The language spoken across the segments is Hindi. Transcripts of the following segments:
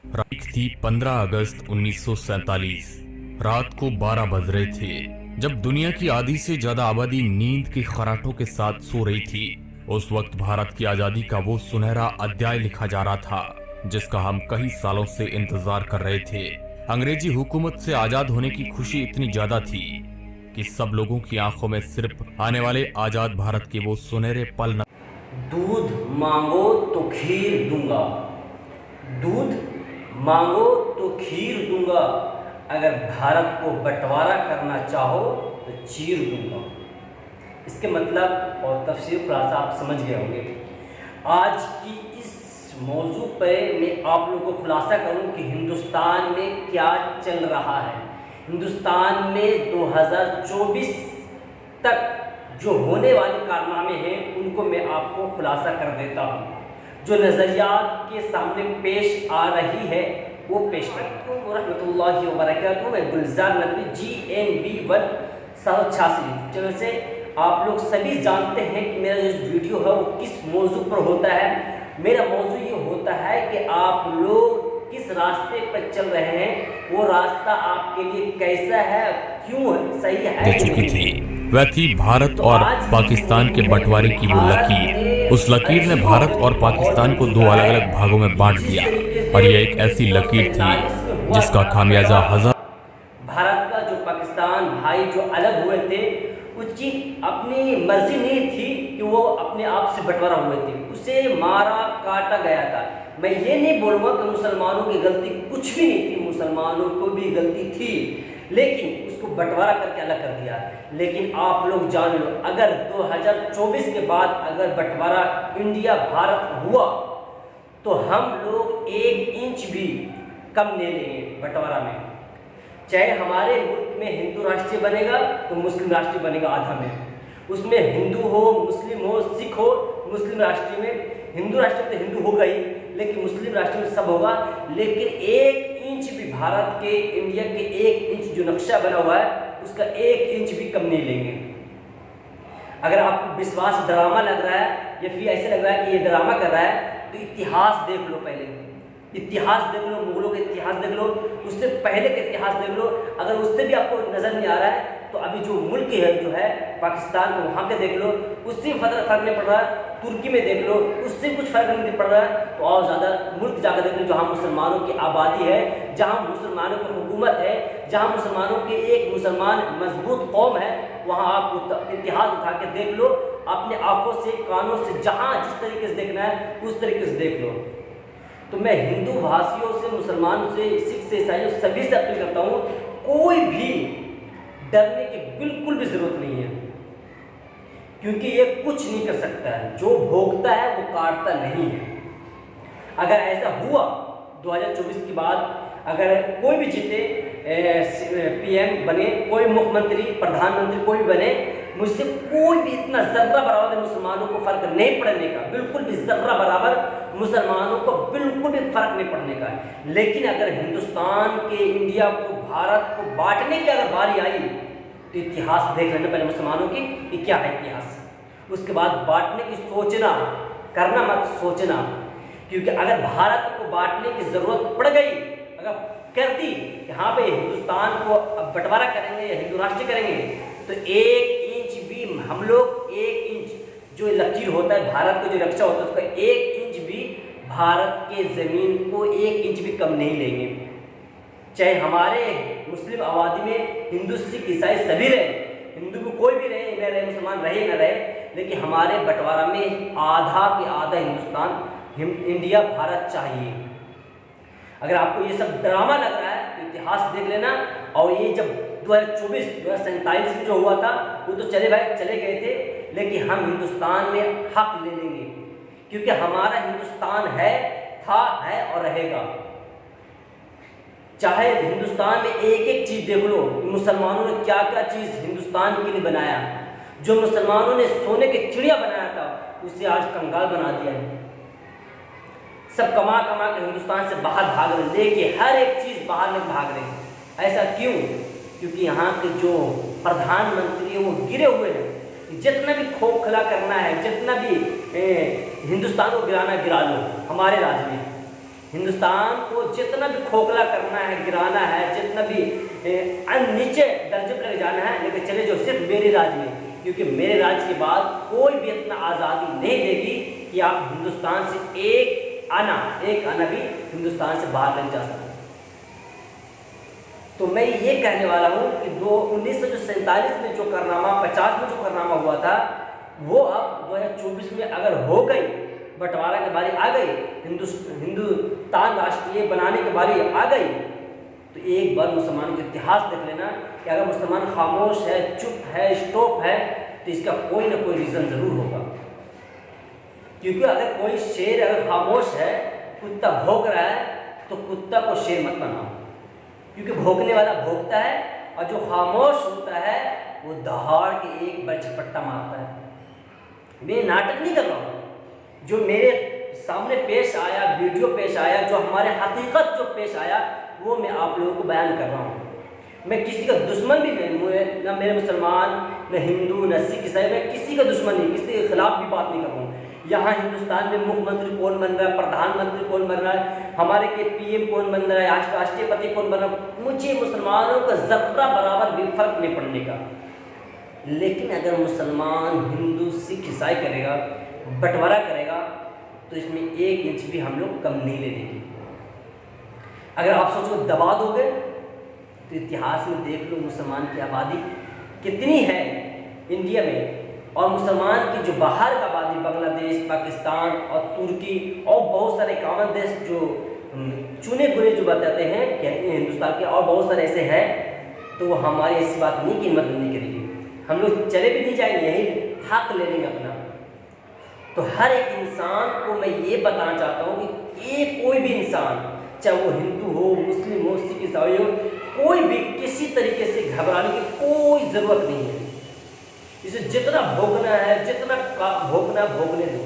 तारीख थी 15 अगस्त 1947। रात को 12 बज रहे थे जब दुनिया की आधी से ज्यादा आबादी नींद के खर्राटों के साथ सो रही थी। उस वक्त भारत की आजादी का वो सुनहरा अध्याय लिखा जा रहा था जिसका हम कई सालों से इंतजार कर रहे थे। अंग्रेजी हुकूमत से आजाद होने की खुशी इतनी ज्यादा थी कि सब लोगों की आंखों में सिर्फ आने वाले आजाद भारत के वो सुनहरे पल न। दूध मांगो तो खीर दूंगा, दूध मांगो तो खीर दूंगा, अगर भारत को बंटवारा करना चाहो तो चीर दूंगा। इसके मतलब और तफसीर खुलासा आप समझ गए होंगे। आज की इस मौजू पर मैं आप लोगों को खुलासा करूं कि हिंदुस्तान में क्या चल रहा है। हिंदुस्तान में 2024 तक जो होने वाले कारनामे हैं उनको मैं आपको खुलासा कर देता हूँ। जो नज़रियात के सामने पेश आ रही है वो पेश करता हूँ। रहमतुल्लाहि व बरकातहू। मैं गुलजार नदवी GNB 186 चैनल से आप लोग सभी जानते हैं कि मेरा जो वीडियो है वो किस मौजू पर होता है। मेरा मौजू ये होता है कि आप लोग किस रास्ते पर चल रहे हैं, वो रास्ता आपके लिए कैसा है, क्यों सही है। दे चुकी थी वह थी भारत और पाकिस्तान के बंटवारे की वो लकीर। उस लकीर ने भारत और पाकिस्तान को दो अलग अलग भागों में बांट दिया और यह एक ऐसी लकीर थी जिसका खामियाजा हजार भारत का जो पाकिस्तान भाई जो अलग हुए थे उसकी अपनी मर्जी नहीं थी कि वो अपने आप से बंटवारा हुए थे, उसे मारा काटा गया था। मैं ये नहीं बोलूँगा कि मुसलमानों की गलती कुछ भी नहीं थी, मुसलमानों को भी गलती थी, लेकिन उसको बंटवारा करके अलग कर दिया। लेकिन आप लोग जान लो, अगर 2024 के बाद अगर बंटवारा इंडिया भारत हुआ तो हम लोग 1 इंच भी कम ले लेंगे बंटवारा में। चाहे हमारे मुल्क में हिंदू राष्ट्रीय बनेगा तो मुस्लिम राष्ट्रीय बनेगा आधा में, उसमें हिंदू हो, मुस्लिम हो, सिख हो। मुस्लिम राष्ट्रीय में हिंदू राष्ट्रीय तो हिंदू होगा ही, लेकिन मुस्लिम राष्ट्रीय में सब होगा। लेकिन 1 इंच भी भारत के, इंडिया के 1 इंच जो नक्शा बना हुआ है उसका 1 इंच भी कम नहीं लेंगे। अगर आपको विश्वास ड्रामा लग रहा है या फिर ऐसे लग रहा है कि ये ड्रामा कर रहा है तो इतिहास देख लो, पहले इतिहास देख लो, मुगलों का इतिहास देख लो, उससे पहले का इतिहास देख लो। अगर उससे भी आपको नज़र नहीं आ रहा है तो अभी जो मुल्क है जो है पाकिस्तान को, वहाँ पे देख लो, उससे फर्क नहीं पड़ रहा है। तुर्की में देख लो, उससे कुछ फर्क नहीं पड़ रहा है। तो और ज़्यादा मुल्क जाकर देख लो जहाँ मुसलमानों की आबादी है, जहाँ मुसलमानों की हुकूमत है, जहाँ मुसलमानों के एक मुसलमान मजबूत कौम है, वहाँ आप इतिहास उठा के देख लो अपने आँखों से, कानों से, जहाँ जिस तरीके से देखना है उस तरीके से देख लो। तो मैं हिंदू भाषियों से, मुसलमानों से, सिख से, ईसाइयों सभी से अपील करता हूँ, कोई भी डरने की बिल्कुल भी ज़रूरत नहीं है, क्योंकि ये कुछ नहीं कर सकता है। जो भोगता है वो काटता नहीं है। अगर ऐसा हुआ 2024 के बाद, अगर कोई भी जीते, PM बने, कोई मुख्यमंत्री, प्रधानमंत्री कोई भी बने, मुझसे कोई भी इतना ज़र्रा बराबर मुसलमानों को फ़र्क नहीं पड़ने का, बिल्कुल भी ज़र्रा बराबर मुसलमानों को बिल्कुल भी फ़र्क नहीं पड़ने का। लेकिन अगर हिंदुस्तान के, इंडिया को, भारत को बांटने की अगर बारी आई तो इतिहास देख लेना पहले मुसलमानों की कि क्या है इतिहास, उसके बाद बांटने की सोचना, करना मत सोचना। क्योंकि अगर भारत को बांटने की ज़रूरत पड़ गई, अगर कर दी कि हाँ भाई हिंदुस्तान को अब बंटवारा करेंगे या हिंदू राष्ट्रीय करेंगे, तो 1 इंच भी हम लोग, 1 इंच जो लकीर होता है भारत को, जो रक्षा होता है उसका 1 इंच भी भारत के ज़मीन को 1 इंच भी कम नहीं लेंगे। चाहे हमारे मुस्लिम आबादी में हिंदू, सिख, ईसाई सभी रहे, हिंदू को कोई भी रहे न रहे, मुसलमान रहे न रहे, लेकिन हमारे बंटवारा में आधा के आधा हिंदुस्तान, इंडिया, भारत चाहिए। अगर आपको ये सब ड्रामा लग रहा है तो इतिहास देख लेना। और ये जब 2024, 2047 में जो हुआ था वो तो चले भाई चले गए थे, लेकिन हम हिंदुस्तान में हक ले लेंगे, क्योंकि हमारा हिंदुस्तान है, था, है और रहेगा। चाहे हिंदुस्तान में एक एक चीज़ देख लो, मुसलमानों ने क्या क्या चीज़ हिंदुस्तान के लिए बनाया। जो मुसलमानों ने सोने की चिड़िया बनाया था उसे आज कंगाल बना दिया है। सब कमा कमा के हिंदुस्तान से बाहर भाग रहे, लेके हर एक चीज़ बाहर में भाग रहे हैं। ऐसा क्यों? क्योंकि यहाँ के जो प्रधानमंत्री है वो गिरे हुए हैं। जितना भी खोखला करना है, जितना भी हिंदुस्तान को गिराना गिरा लो हमारे राज्य में, हिंदुस्तान को जितना भी खोखला करना है, गिराना है, जितना भी नीचे दर्जे पर ले जाना है, लेकिन चले जो सिर्फ मेरे राज में, क्योंकि मेरे राज के बाद कोई भी इतना आज़ादी नहीं देगी कि आप हिंदुस्तान से एक आना भी हिंदुस्तान से बाहर नहीं जा सकते। तो मैं ये कहने वाला हूँ कि 1947 में जो कारनामा, 50 में जो कारनामा हुआ था, वो अब 2024 में अगर हो गई, बंटवारा की बारी आ गई, हिंदुस्तान राष्ट्रीय बनाने की बारी आ गई, तो एक बार मुसलमानों का इतिहास देख लेना कि अगर मुसलमान खामोश है, चुप है, स्टॉप है, तो इसका कोई ना कोई रीज़न ज़रूर होगा। क्योंकि अगर कोई शेर अगर खामोश है, कुत्ता भौंक रहा है, तो कुत्ता को शेर मत बनाओ, क्योंकि भौंकने वाला भौंकता है और जो खामोश होता है वो दहाड़ के एक बार झपट्टा मारता है। मैं नाटक नहीं कर रहा हूँ, जो मेरे सामने पेश आया, वीडियो पेश आया, जो हमारे हकीकत जो पेश आया, वो मैं आप लोगों को बयान कर रहा हूँ। मैं किसी का दुश्मन भी नहीं हूँ, ना मेरे मुसलमान, न हिंदू, न सिख, ईसाई, मैं किसी का दुश्मन नहीं, किसी के खिलाफ भी बात नहीं कर रहा हूँ। यहाँ हिंदुस्तान में मुख्यमंत्री कौन बन रहा है, प्रधानमंत्री कौन बन रहा है, हमारे के पीएम कौन बन रहा है, राष्ट्रपति कौन बन रहा है, मुझे मुसलमानों का ज़र्रा बराबर भी फर्क नहीं पड़ने का। लेकिन अगर मुसलमान, हिंदू, सिख, ईसाई करेगा, बंटवारा करेगा, तो इसमें 1 इंच भी हम लोग कम नहीं ले लेंगे। अगर आप सोचो दबा दोगे, तो इतिहास में देख लो मुसलमान की आबादी कितनी है इंडिया में, और मुसलमान की जो बाहर का आबादी बांग्लादेश, पाकिस्तान और तुर्की और बहुत सारे कामन देश जो चुने गुने जो बताते हैं कि हिंदुस्तान के, और बहुत सारे ऐसे हैं, तो वो हमारी ऐसी बात नहीं कि मदद नहीं करेगी। हम लोग चले भी नहीं जाएंगे, यही हक ले लेंगे अपना। तो हर एक इंसान को मैं ये बताना चाहता हूँ कि कोई भी इंसान, चाहे वो हिंदू हो, मुस्लिम हो, सिख, ईसाई हो, कोई भी किसी तरीके से घबराने की कोई ज़रूरत नहीं है। इसे जितना भोगना है, जितना भोगना भोगने दो,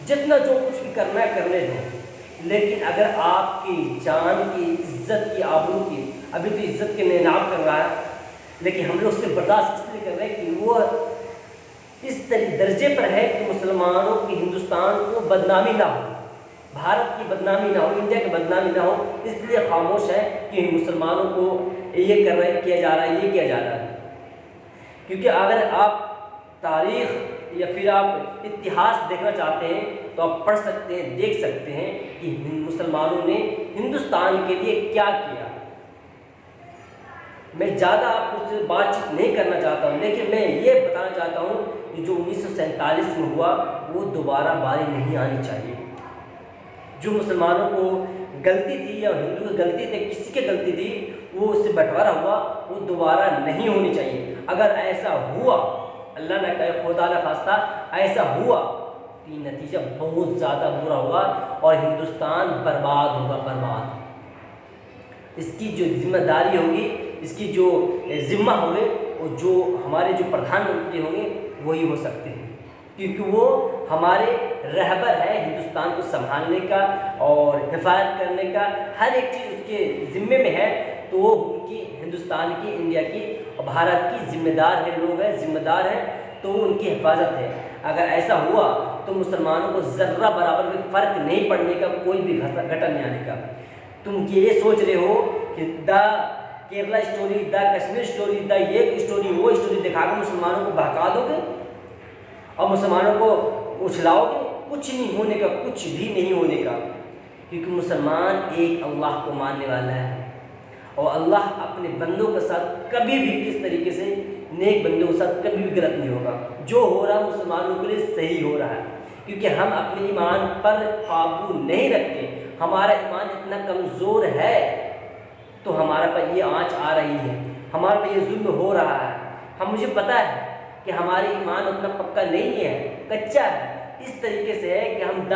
जितना जो कुछ भी करना है करने दो। लेकिन अगर आपकी जान की, इज्जत की, आबरू की, अभी तो इज्जत के निनाम कर रहा है, लेकिन हम लोग सिर्फ बर्दाश्त इसलिए कर रहे हैं कि वो इस दर्जे पर है कि मुसलमानों की, हिंदुस्तान को बदनामी ना हो, भारत की बदनामी ना हो, इंडिया की बदनामी ना हो, इसलिए खामोश है कि मुसलमानों को ये किया जा रहा है, ये किया जा रहा है। क्योंकि अगर आप तारीख़ या फिर आप इतिहास देखना चाहते हैं, तो आप पढ़ सकते हैं, देख सकते हैं कि मुसलमानों ने हिंदुस्तान के लिए क्या किया। मैं ज़्यादा आपसे बातचीत नहीं करना चाहता हूँ, लेकिन मैं ये बताना चाहता हूँ कि जो 1947 में हुआ, वो दोबारा बारी नहीं आनी चाहिए। जो मुसलमानों को गलती थी या हिंदू की गलती थी, किसी की गलती थी, वो उससे बंटवारा हुआ, वो दोबारा नहीं होनी चाहिए। अगर ऐसा हुआ, अल्लाह न करे, खुदा न खास्ता ऐसा हुआ, तो नतीजा बहुत ज़्यादा बुरा होगा और हिंदुस्तान बर्बाद होगा, बर्बाद। इसकी जो जिम्मेदारी होगी, इसकी जो जिम्मा होंगे, वो जो हमारे जो प्रधानमंत्री होंगे वही हो सकते हैं, क्योंकि वो हमारे रहबर है हिंदुस्तान को संभालने का और हिफाजत करने का, हर एक चीज़ उसके ज़िम्मे में है। तो वो उनकी, हिंदुस्तान की, इंडिया की और भारत की जिम्मेदार है, लोग हैं, जिम्मेदार हैं, तो उनकी हिफाजत है। अगर ऐसा हुआ तो मुसलमानों को ज़र्रा बराबर भी फ़र्क नहीं पड़ने का, कोई भी घटना नहीं आने का। तुम ये सोच रहे हो कि the Kerala story, the Kashmir story, the ये स्टोरी, वो स्टोरी दिखाकर मुसलमानों को बहका दोगे और मुसलमानों को उछलाओगे, कुछ नहीं होने का, कुछ भी नहीं होने का। क्योंकि मुसलमान एक अल्लाह को मानने वाला है और अल्लाह अपने बंदों के साथ कभी भी किस तरीके से, नेक बंदों के साथ कभी भी गलत नहीं होगा। जो हो रहा है मुसलमानों के लिए सही हो रहा है, क्योंकि हम अपने ईमान पर काबू नहीं रखते। हमारा ईमान इतना कमज़ोर है तो हमारे पर ये आँच आ रही है, हमारे पर ये जुल्म हो रहा है। मुझे पता है कि हमारे ईमान उतना पक्का नहीं है, कच्चा है, इस तरीके से है कि हम द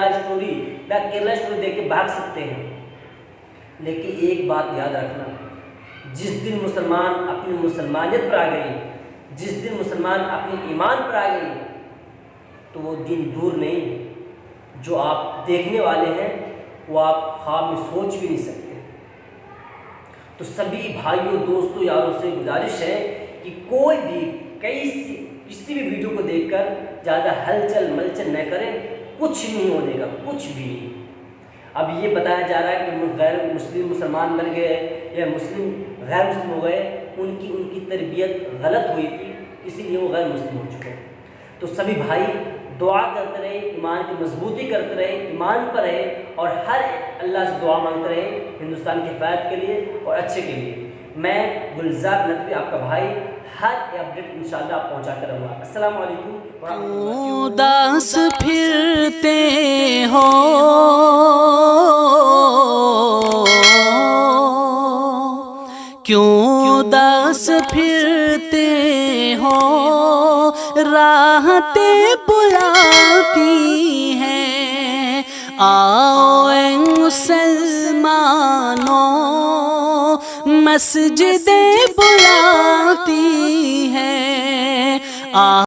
केरला स्टोरी देख के भाग सकते हैं। लेकिन एक बात याद रखना, जिस दिन मुसलमान अपनी मुसलमानियत पर आ गई, जिस दिन मुसलमान अपने ईमान पर आ गई, तो वो दिन दूर नहीं। जो आप देखने वाले हैं वो आप ख्वाब में सोच भी नहीं सकते। तो सभी भाइयों, दोस्तों, यारों से गुजारिश है कि कोई भी किसी भी वीडियो को देखकर ज़्यादा हलचल मलचल न करें, कुछ नहीं होने का, कुछ भी नहीं। अब ये बताया जा रहा है कि गैर मुस्लिम मुसलमान बन गए या मुस्लिम गैर मुस्लिम हो गए, उनकी तरबियत गलत हुई थी, इसीलिए वो गैर मुस्लिम हो चुके हैं। तो सभी भाई दुआ करते रहे, ईमान की मजबूती करते रहे, ईमान पर रहे और हर अल्लाह से दुआ मांगते रहे हिंदुस्तान की हिफायत के लिए और अच्छे के लिए। मैं गुलजार नदवी आपका भाई हर अपडेट इंशाल्लाह आप पहुंचाते रहूँगा। अस्सलाम वालेकुम व रहमतुल्लाहि। उदास फिरते हो क्यों उदास फिरते हो, राहतें बुलाती हैं। आओ ऐ मुसलमानों, मस्जिदें बुलाती हैं।